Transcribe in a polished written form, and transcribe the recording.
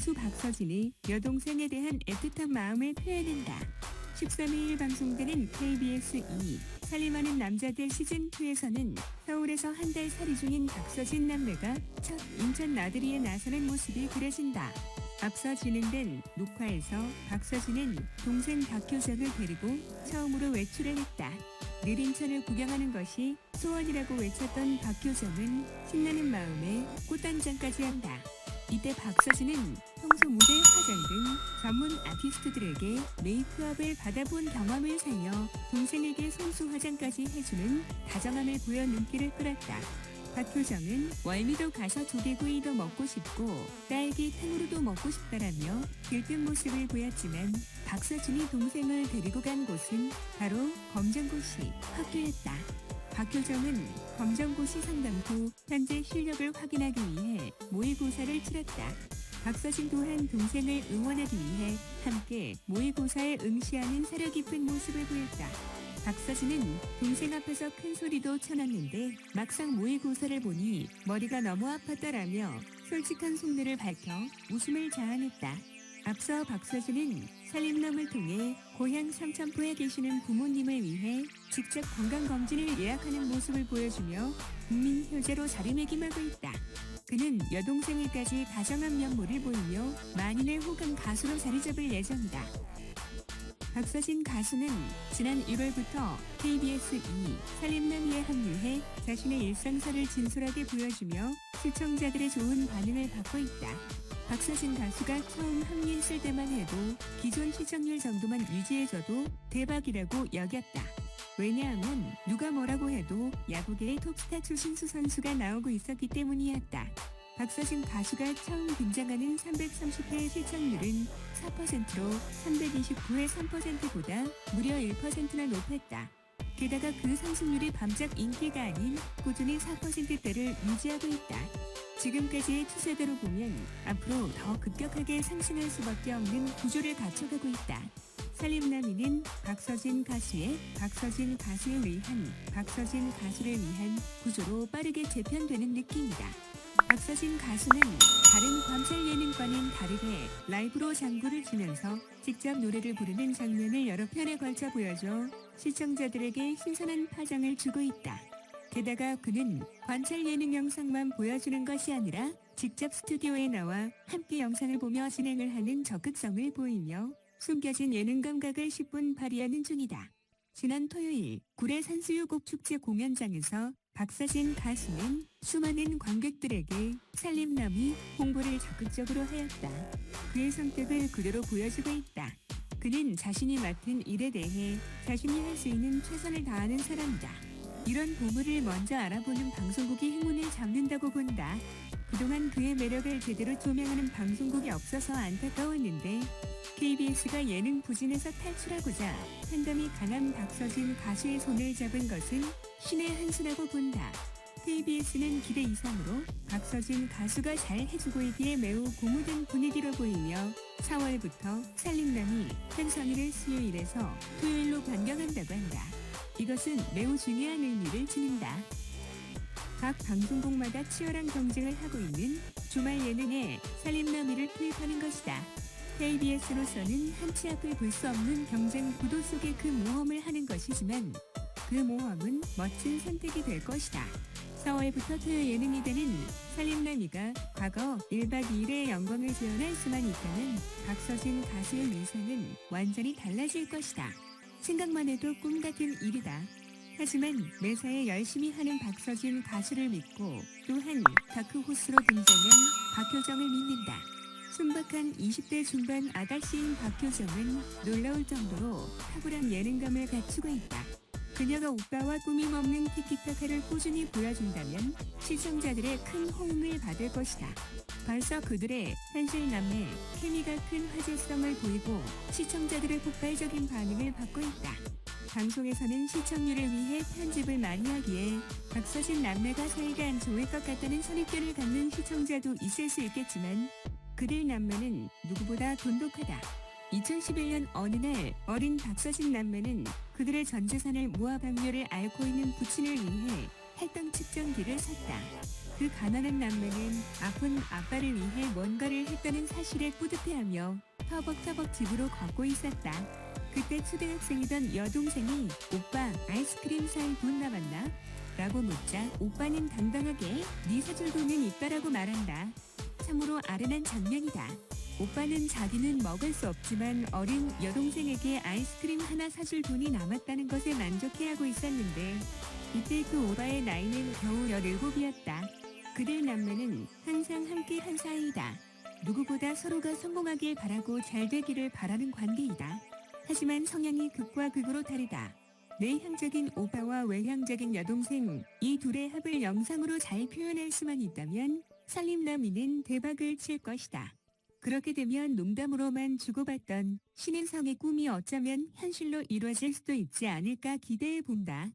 가수 박서진이 여동생에 대한 애틋한 마음을 표현한다. 13일 방송되는 KBS 2 살림하는 남자들 시즌2에서는 서울에서 한 달 살이 중인 박서진 남매가 첫 인천 나들이에 나서는 모습이 그려진다. 앞서 진행된 녹화에서 박서진은 동생 박효정을 데리고 처음으로 외출을 했다. 늘 인천을 구경하는 것이 소원이라고 외쳤던 박효정은 신나는 마음에 꽃단장까지 한다. 이때 박서진은 평소 무대 화장 등 전문 아티스트들에게 메이크업을 받아본 경험을 살려 동생에게 손수 화장까지 해주는 다정함을 보여 눈길을 끌었다. 박효정은 월미도 가서 조개구이도 먹고 싶고 딸기탕으로도 먹고 싶다라며 들뜬 모습을 보였지만 박서진이 동생을 데리고 간 곳은 바로 검정고시 학교였다. 박효정은 검정고시 상담 후 현재 실력을 확인하기 위해 모의고사를 치렀다. 박서진 또한 동생을 응원하기 위해 함께 모의고사에 응시하는 사려 깊은 모습을 보였다. 박서진은 동생 앞에서 큰 소리도 쳐놨는데 막상 모의고사를 보니 머리가 너무 아팠다라며 솔직한 속내를 밝혀 웃음을 자아냈다. 앞서 박서진은 살림남을 통해 고향 삼천포에 계시는 부모님을 위해 직접 건강검진을 예약하는 모습을 보여주며 국민효자로 자리매김하고 있다. 그는 여동생에까지 다정한 면모를 보이며 만인의 호감 가수로 자리잡을 예정이다. 박서진 가수는 지난 1월부터 KBS 2 살림남이에 합류해 자신의 일상사를 진솔하게 보여주며 시청자들의 좋은 반응을 받고 있다. 박서진 가수가 처음 합류했을 때만 해도 기존 시청률 정도만 유지해줘도 대박이라고 여겼다. 왜냐하면 누가 뭐라고 해도 야구계의 톱스타 추신수 선수가 나오고 있었기 때문이었다. 박서진 가수가 처음 등장하는 330회 시청률은 4%로 329회 3%보다 무려 1%나 높았다. 게다가 그 상승률이 밤작 인기가 아닌 꾸준히 4%대를 유지하고 있다. 지금까지의 추세대로 보면 앞으로 더 급격하게 상승할 수밖에 없는 구조를 갖춰가고 있다. 살림남이는 박서진 가수의 박서진 가수에 의한 박서진 가수를 위한 구조로 빠르게 재편되는 느낌이다. 박서진 가수는 다른 관찰 예능과는 다르게 라이브로 장구를 치면서 직접 노래를 부르는 장면을 여러 편에 걸쳐 보여줘 시청자들에게 신선한 파장을 주고 있다. 게다가 그는 관찰 예능 영상만 보여주는 것이 아니라 직접 스튜디오에 나와 함께 영상을 보며 진행을 하는 적극성을 보이며 숨겨진 예능 감각을 10분 발휘하는 중이다. 지난 토요일 구례 산수유곡 축제 공연장에서 박서진 가수는 수많은 관객들에게 살림남이 홍보를 적극적으로 하였다. 그의 성격을 그대로 보여주고 있다. 그는 자신이 맡은 일에 대해 자신이 할 수 있는 최선을 다하는 사람이다. 이런 보물을 먼저 알아보는 방송국이 행운을 잡는다고 본다. 그동안 그의 매력을 제대로 조명하는 방송국이 없어서 안타까웠는데 KBS가 예능 부진에서 탈출하고자 팬덤이 강한 박서진 가수의 손을 잡은 것은 신의 한 수라고 본다. KBS는 기대 이상으로 박서진 가수가 잘 해주고 있기에 매우 고무된 분위기로 보이며 4월부터 살림남이 편성일을 수요일에서 토요일로 변경한다고 한다. 이것은 매우 중요한 의미를 지닌다. 각 방송국마다 치열한 경쟁을 하고 있는 주말 예능에 살림남이를 투입하는 것이다. KBS로서는 한치 앞을 볼 수 없는 경쟁 구도 속에 그 모험을 하는 것이지만 그 모험은 멋진 선택이 될 것이다. 4월부터 토요 예능이 되는 살림남이가 과거 1박 2일의 영광을 재현할 수만 있다면 박서진 가수의 위상은 완전히 달라질 것이다. 생각만 해도 꿈같은 일이다. 하지만 매사에 열심히 하는 박서진 가수를 믿고 또한 다크호스로 등장한 박효정을 믿는다. 순박한 20대 중반 아가씨인 박효정은 놀라울 정도로 탁월한 예능감을 갖추고 있다. 그녀가 오빠와 꾸밈없는 티키타카를 꾸준히 보여준다면 시청자들의 큰 호응을 받을 것이다. 벌써 그들의 현실남매 케미가 큰 화제성을 보이고 시청자들의 폭발적인 반응을 받고 있다. 방송에서는 시청률을 위해 편집을 많이 하기에 박서진 남매가 사이가 안 좋을 것 같다는 선입견을 갖는 시청자도 있을 수 있겠지만 그들 남매는 누구보다 돈독하다. 2011년 어느 날 어린 박서진 남매는 그들의 전 재산을 모아 방류를 앓고 있는 부친을 위해 할당 측정기를 샀다. 그 가난한 남매는 아픈 아빠를 위해 뭔가를 했다는 사실에 뿌듯해하며 터벅터벅 집으로 걷고 있었다. 그때 초등학생이던 여동생이 오빠 아이스크림 살 돈 남았나? 라고 묻자 오빠는 당당하게 네 사줄 돈은 있다라고 말한다. 참으로 아련한 장면이다. 오빠는 자기는 먹을 수 없지만 어린 여동생에게 아이스크림 하나 사줄 돈이 남았다는 것에 만족해하고 있었는데 이때 그 오빠의 나이는 겨우 17이었다. 그들 남매는 항상 함께한 사이이다. 누구보다 서로가 성공하길 바라고 잘 되기를 바라는 관계이다. 하지만 성향이 극과 극으로 다르다. 내향적인 오빠와 외향적인 여동생 이 둘의 합을 영상으로 잘 표현할 수만 있다면 살림남이는 대박을 칠 것이다. 그렇게 되면 농담으로만 주고받던 신인성의 꿈이 어쩌면 현실로 이루어질 수도 있지 않을까 기대해 본다.